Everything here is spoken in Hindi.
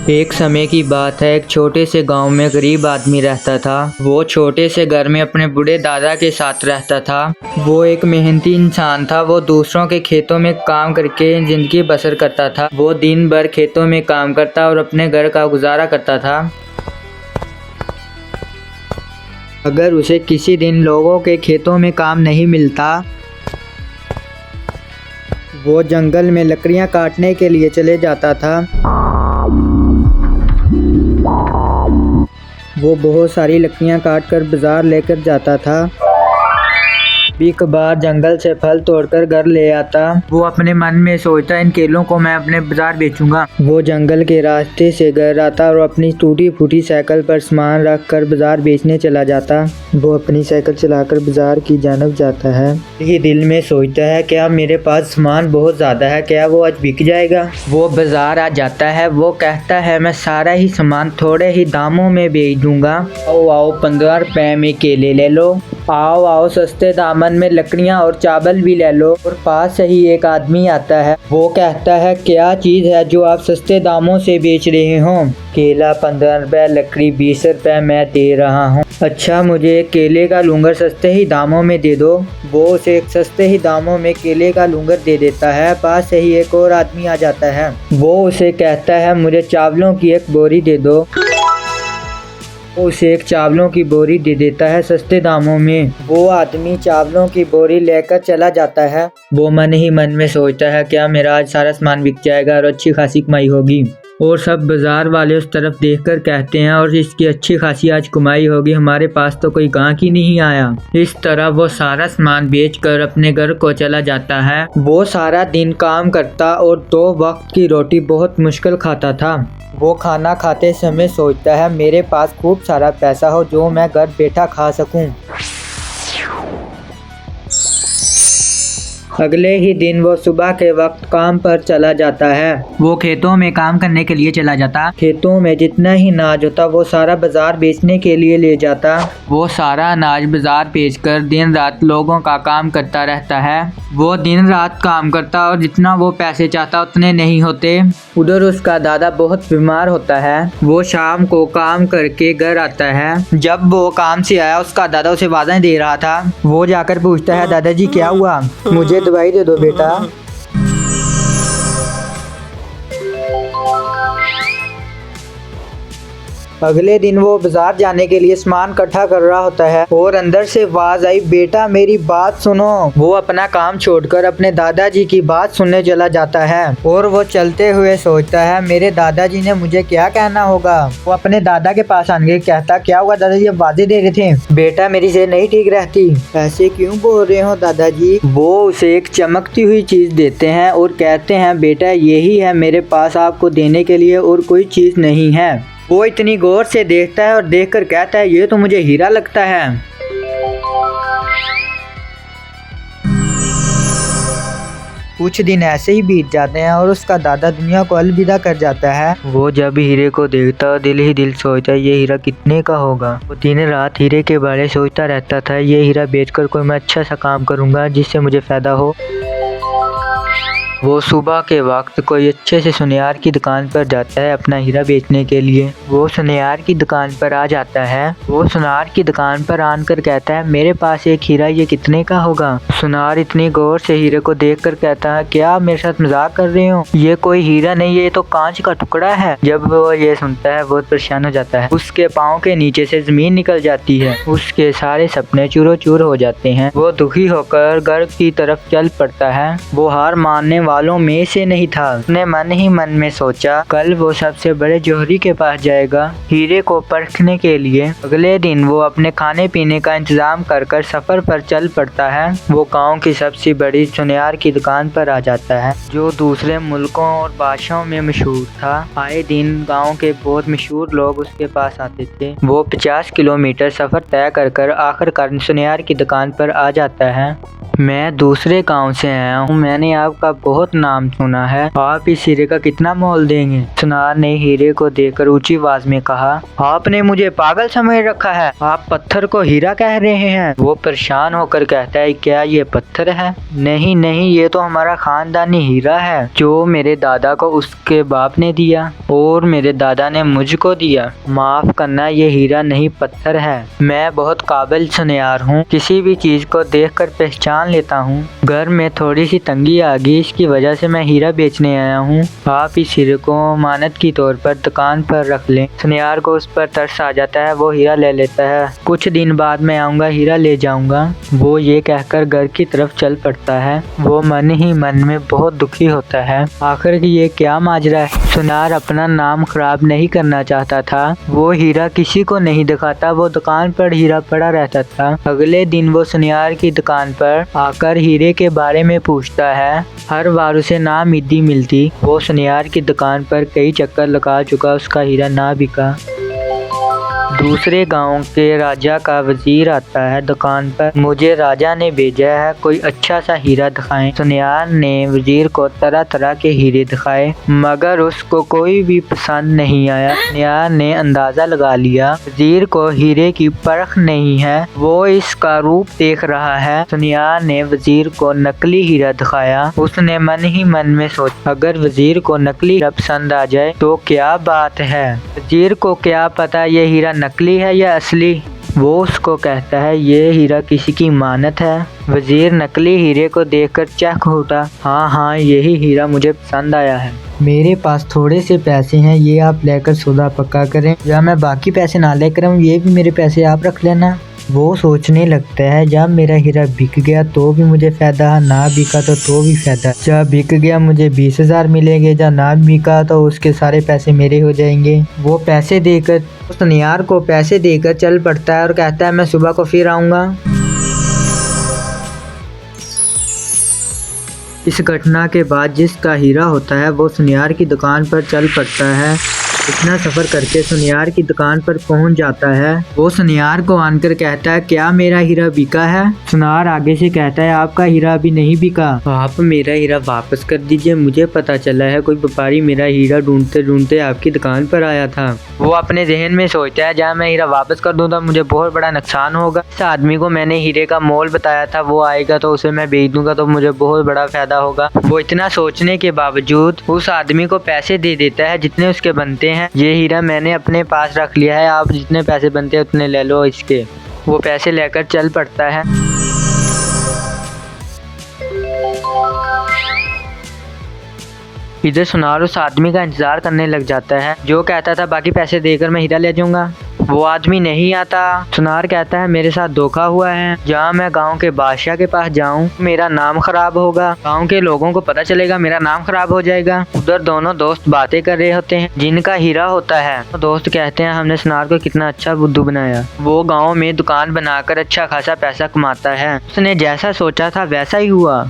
एक समय की बात है, एक छोटे से गांव में गरीब आदमी रहता था। वो छोटे से घर में अपने बूढ़े दादा के साथ रहता था। वो एक मेहनती इंसान था। वो दूसरों के खेतों में काम करके जिंदगी बसर करता था। वो दिन भर खेतों में काम करता और अपने घर का गुजारा करता था। अगर उसे किसी दिन लोगों के खेतों में काम नहीं मिलता, वो जंगल में लकड़ियां काटने के लिए चले जाता था। वो बहुत सारी लकड़ियां काट कर बाजार लेकर जाता था। कभी कभार जंगल से फल तोड़कर घर ले आता। वो अपने मन में सोचता, इन केलों को मैं अपने बाजार बेचूंगा। वो जंगल के रास्ते से घर आता और अपनी टूटी फूटी साइकिल पर सामान रख कर बाजार बेचने चला जाता। वो अपनी साइकिल चलाकर बाजार की जानब जाता है। ये दिल में सोचता है, क्या मेरे पास सामान बहुत ज़्यादा है, क्या वो आज बिक जाएगा। वो बाजार आ जाता है। वो कहता है, मैं सारा ही सामान थोड़े ही दामों में बेच दूंगा। आओ आओ 15 रुपए में केले ले लो। आओ आओ सस्ते दामन में लकड़ियां और चावल भी ले लो। और पास से ही एक आदमी आता है। वो कहता है, क्या चीज़ है जो आप सस्ते दामों से बेच रहे हो। केला 15 रुपए, लकड़ी 20 रुपए मैं दे रहा हूँ। अच्छा, मुझे एक केले का लूंगर सस्ते ही दामों में दे दो। वो उसे एक सस्ते ही दामों में केले का लूंगर दे देता है। पास से ही एक और आदमी आ जाता है। वो उसे कहता है, मुझे चावलों की एक बोरी दे दो। वो उसे एक चावलों की बोरी दे देता है सस्ते दामों में। वो आदमी चावलों की बोरी लेकर चला जाता है। वो मन ही मन में सोचता है, क्या मेरा आज सारा सामान बिक जाएगा और अच्छी खासी कमाई होगी। और सब बाजार वाले उस तरफ देखकर कहते हैं, और इसकी अच्छी खासी आज कमाई होगी, हमारे पास तो कोई गाहक ही नहीं आया। इस तरह वो सारा सामान बेचकर अपने घर को चला जाता है। वो सारा दिन काम करता और 2 वक्त की रोटी बहुत मुश्किल खाता था। वो खाना खाते समय सोचता है, मेरे पास खूब सारा पैसा हो जो मैं घर बैठा खा सकूं। अगले ही दिन वो सुबह के वक्त काम पर चला जाता है। वो खेतों में काम करने के लिए चला जाता। खेतों में जितना ही अनाज होता वो सारा बाजार बेचने के लिए ले जाता। वो सारा अनाज बाजार बेचकर दिन रात लोगों का काम करता रहता है। वो दिन रात काम करता और जितना वो पैसे चाहता उतने नहीं होते। उधर उसका दादा बहुत बीमार होता है। वो शाम को काम करके घर आता है। जब वो काम से आया, उसका दादा उसे आवाज़ें दे रहा था। वो जाकर पूछता है, दादाजी क्या हुआ, मुझे दवाई दे दो बेटा। अगले दिन वो बाजार जाने के लिए सामान इकट्ठा कर रहा होता है और अंदर से आवाज आई, बेटा मेरी बात सुनो। वो अपना काम छोड़कर अपने दादाजी की बात सुनने चला जाता है और वो चलते हुए सोचता है, मेरे दादाजी ने मुझे क्या कहना होगा। वो अपने दादा के पास आने कहता, क्या हुआ दादाजी, अब आवाजें दे रहे थे। बेटा मेरी सेहत नहीं ठीक रहती। ऐसे क्यों बोल रहे हो दादाजी। वो उसे एक चमकती हुई चीज देते हैं और कहते हैं, बेटा यही है मेरे पास आपको देने के लिए और कोई चीज नहीं है। वो इतनी गौर से देखता है और देखकर कहता है, ये तो मुझे हीरा लगता है। कुछ दिन ऐसे ही बीत जाते हैं और उसका दादा दुनिया को अलविदा कर जाता है। वो जब हीरे को देखता दिल ही दिल सोचता, ये हीरा कितने का होगा। वो दिन रात हीरे के बारे सोचता रहता था, ये हीरा बेचकर कोई मैं अच्छा सा काम करूँगा जिससे मुझे फ़ायदा हो। वो सुबह के वक्त कोई अच्छे से सुनियार की दुकान पर जाता है अपना हीरा बेचने के लिए। वो सुनियार की दुकान पर आ जाता है। वो सुनार की दुकान पर आकर कहता है, मेरे पास एक हीरा, ये कितने का होगा। सुनार इतनी गौर से हीरे को देखकर कहता है, क्या मेरे साथ मजाक कर रहे हो, ये कोई हीरा नहीं है, ये तो कांच का टुकड़ा है। जब वो ये सुनता है बहुत परेशान हो जाता है। उसके पाँव के नीचे से जमीन निकल जाती है। उसके सारे सपने चूरो चूर हो जाते हैं। वो दुखी होकर घर की तरफ चल पड़ता है। वो हार मानने वालों में से नहीं था। उसने मन ही मन में सोचा, कल वो सबसे बड़े जौहरी के पास जाएगा हीरे को परखने के लिए। अगले दिन वो अपने खाने पीने का इंतजाम कर कर सफर पर चल पड़ता है। वो गांव की सबसे बड़ी सुनियार की दुकान पर आ जाता है, जो दूसरे मुल्कों और बादशाहों में मशहूर था। आए दिन गांव के बहुत मशहूर लोग उसके पास आते थे। वो 50 किलोमीटर सफर तय कर कर आखिरकार सुनियार की दुकान पर आ जाता है। मैं दूसरे गांव से आया हूँ, मैंने आपका बहुत बहुत नाम सुना है। आप इस हीरे का कितना मोल देंगे? सुनार ने हीरे को देखकर ऊंची आवाज में कहा, आपने मुझे पागल समझ रखा है, आप पत्थर को हीरा कह रहे हैं। वो परेशान होकर कहता है, क्या ये पत्थर है? नहीं नहीं, ये तो हमारा खानदानी हीरा है जो मेरे दादा को उसके बाप ने दिया और मेरे दादा ने मुझको दिया। माफ करना, ये हीरा नहीं पत्थर है। मैं बहुत काबिल सुनियार हूँ, किसी भी चीज को देखकर पहचान लेता हूँ। घर में थोड़ी सी तंगी आ गई, इसकी वजह से मैं हीरा बेचने आया हूँ। आप इस हीरे को मानत के तौर पर दुकान पर रख लें। सुनियार को उस पर तरस आ जाता है, वो हीरा ले लेता है। कुछ दिन बाद मैं आऊँगा, हीरा ले जाऊँगा। वो ये कहकर घर की तरफ चल पड़ता है। वो मन ही मन में बहुत दुखी होता है। आखिर ये क्या माजरा है? सुनार अपना नाम खराब नहीं करना चाहता था। वो हीरा किसी को नहीं दिखाता, वो दुकान पर हीरा पड़ा रहता था। अगले दिन वो सुनियार की दुकान पर आकर हीरे के बारे में पूछता है। हर बार उसे नाउम्मीदी मिलती। वो सुनियार की दुकान पर कई चक्कर लगा चुका, उसका हीरा ना बिका। दूसरे गांव के राजा का वजीर आता है दुकान पर। मुझे राजा ने भेजा है, कोई अच्छा सा हीरा दिखाएं। सुनियार ने वजीर को तरह तरह के हीरे दिखाए, मगर उसको कोई भी पसंद नहीं आया। सुनियार ने अंदाजा लगा लिया वजीर को हीरे की परख नहीं है, वो इसका रूप देख रहा है। सुनियार ने वजीर को नकली हीरा दिखाया। उसने मन ही मन में सोचा, अगर वजीर को नकली हीरा पसंद आ जाए तो क्या बात है। वजीर को क्या पता ये हीरा नकली है या असली। वो उसको कहता है, ये हीरा किसी की मानत है। वजीर नकली हीरे को देखकर चौंक उठा। हाँ, यही हीरा मुझे पसंद आया है। मेरे पास थोड़े से पैसे हैं, ये आप लेकर सौदा पक्का करें, या मैं बाकी पैसे ना लेकर आऊं, ये भी मेरे पैसे आप रख लेना। वो सोचने लगता है, जब मेरा हीरा बिक गया तो भी मुझे फायदा, ना बिका तो भी फायदा। जब बिक गया मुझे 20,000 मिलेंगे, जब ना बिका तो उसके सारे पैसे मेरे हो जाएंगे। वो पैसे देकर सुनियार को पैसे देकर चल पड़ता है और कहता है, मैं सुबह को फिर आऊँगा। इस घटना के बाद जिसका हीरा होता है वो सुनियार की दुकान पर चल पड़ता है। इतना सफ़र करके सुनियार की दुकान पर पहुंच जाता है। वो सुनियार को आनकर कहता है, क्या मेरा हीरा बिका है? सुनार आगे से कहता है, आपका हीरा अभी नहीं बिका, आप मेरा हीरा वापस कर दीजिए। मुझे पता चला है कोई व्यापारी मेरा हीरा ढूंढते ढूंढते आपकी दुकान पर आया था। वो अपने जहन में सोचता है, जब मैं हीरा वापस कर दूँ तो मुझे बहुत बड़ा नुकसान होगा। इस आदमी को मैंने हीरे का मोल बताया था, वो आएगा तो उसे मैं बेच दूंगा तो मुझे बहुत बड़ा फायदा होगा। वो इतना सोचने के बावजूद उस आदमी को पैसे दे देता है जितने उसके बनते हैं। ये हीरा मैंने अपने पास रख लिया है, आप जितने पैसे बनते हैं उतने ले लो इसके। वो पैसे लेकर चल पड़ता है। इधर सुनार उस आदमी का इंतजार करने लग जाता है जो कहता था बाकी पैसे देकर मैं हीरा ले जाऊंगा। वो आदमी नहीं आता। सुनार कहता है, मेरे साथ धोखा हुआ है, जहाँ मैं गांव के बादशाह के पास जाऊं मेरा नाम खराब होगा, गांव के लोगों को पता चलेगा, मेरा नाम खराब हो जाएगा। उधर दोनों दोस्त बातें कर रहे होते हैं जिनका हीरा होता है। तो दोस्त कहते हैं, हमने सुनार को कितना अच्छा बुद्धू बनाया। वो गाँव में दुकान बनाकर अच्छा खासा पैसा कमाता है। उसने जैसा सोचा था वैसा ही हुआ।